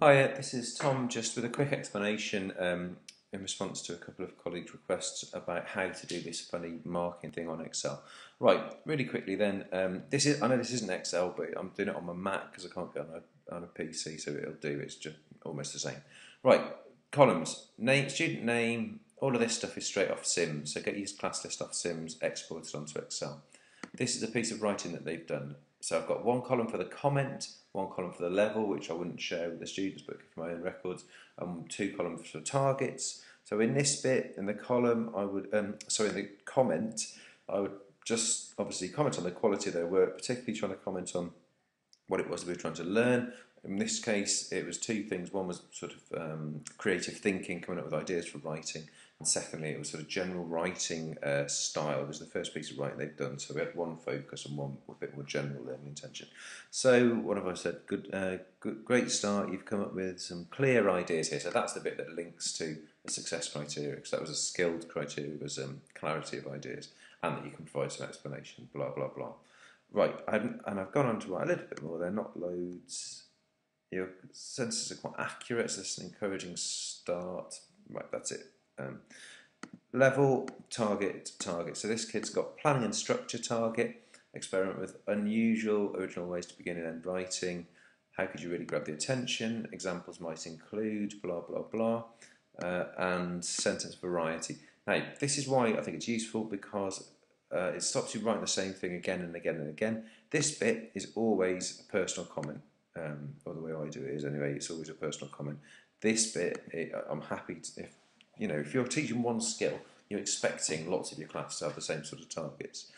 Hi, this is Tom, just with a quick explanation in response to a couple of colleagues' requests about how to do this funny marking thing on Excel. Right, really quickly then, I know this isn't Excel, but I'm doing it on my Mac because I can't get on a PC, so it'll do, it's just almost the same. Right, columns, name, student name, all of this stuff is straight off Sims, so get your class list off Sims, export it onto Excel. This is a piece of writing that they've done. So I've got one column for the comment, one column for the level, which I wouldn't share with the students, but for my own records, and two columns for targets. So in this bit, in the column, in the comment, I would just obviously comment on the quality of their work, particularly trying to comment on what it was that we were trying to learn. In this case, it was two things. One was sort of creative thinking, coming up with ideas for writing, and secondly, it was sort of general writing style. It was the first piece of writing they've done, so we had one focus and one a bit more general learning intention. So what have I said? Great start. You've come up with some clear ideas here. So that's the bit that links to the success criteria, because that was a skilled criteria, was clarity of ideas, and that you can provide some explanation, blah, blah, blah. Right, and I've gone on to write a little bit more. They're not loads. Your sentences are quite accurate, so this is an encouraging start. Right, that's it. Level, target, target. So this kid's got planning and structure target, experiment with unusual, original ways to begin and end writing. How could you really grab the attention? Examples might include blah, blah, blah. And sentence variety. Now, this is why I think it's useful, because it stops you writing the same thing again and again and again. This bit is always a personal comment, or the way I do it is anyway, it's always a personal comment. This bit, I'm happy to, if you're teaching one skill, you're expecting lots of your class to have the same sort of targets.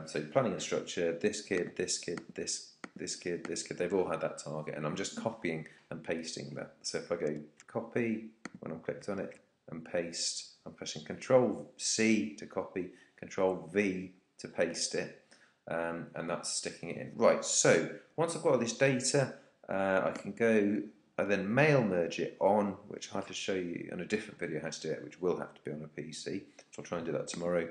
So planning and structure, this kid, this kid, this kid, this kid, they've all had that target, and I'm just copying and pasting that. So if I go copy, when I'm clicked on it, and paste, I'm pressing Control C to copy, Control V to paste it, and that's sticking it in. Right, so once I've got all this data, I can go, I then mail merge it on, which I have to show you in a different video how to do it, which will have to be on a PC, so I'll try and do that tomorrow.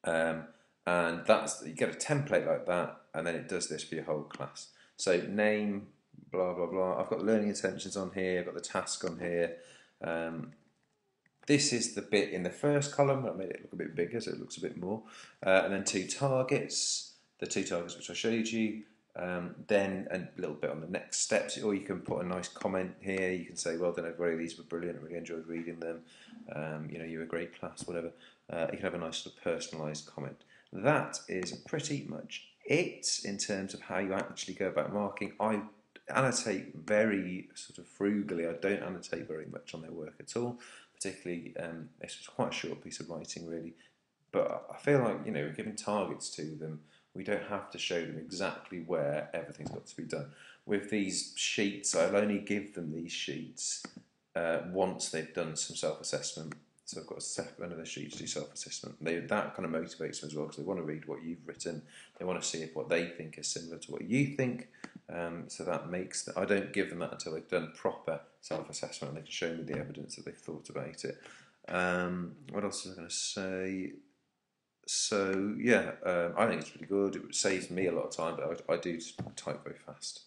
And that's, you get a template like that, and then it does this for your whole class. So name, blah, blah, blah. I've got learning intentions on here, I've got the task on here. This is the bit in the first column. I made it look a bit bigger, so it looks a bit more. And then two targets, the two targets which I showed you. Then a little bit on the next steps, or you can put a nice comment here. You can say, well done everybody, these were brilliant, I really enjoyed reading them. You're a great class, whatever. You can have a nice sort of personalised comment. That is pretty much it in terms of how you actually go about marking. I annotate very sort of frugally. I don't annotate very much on their work at all. Particularly, this was quite a short piece of writing, really. But I feel like, we're giving targets to them. We don't have to show them exactly where everything's got to be done. With these sheets, I'll only give them these sheets once they've done some self-assessment. So I've got a separate one of the sheets to do self-assessment. That kind of motivates them as well, because they want to read what you've written. They want to see if what they think is similar to what you think. So that makes I don't give them that until they've done proper self-assessment and they can show me the evidence that they've thought about it. What else was I going to say? So yeah, I think it's really good. It saves me a lot of time, but I do type very fast,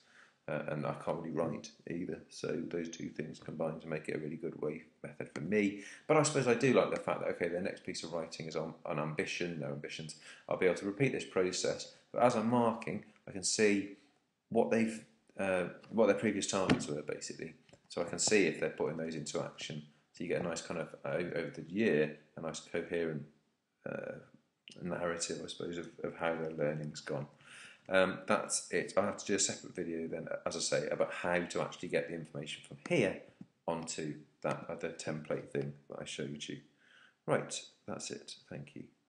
and I can't really write either. So those two things combine to make it a really good method for me. But I suppose I do like the fact that, okay, the next piece of writing is on ambition, no ambitions. I'll be able to repeat this process, but as I'm marking, I can see what their previous targets were, basically. So I can see if they're putting those into action. So you get a nice kind of, over the year, a nice coherent narrative, I suppose, of how their learning's gone. That's it. I'll have to do a separate video then, as I say, about how to actually get the information from here onto that other template thing that I showed you. Right, that's it. Thank you.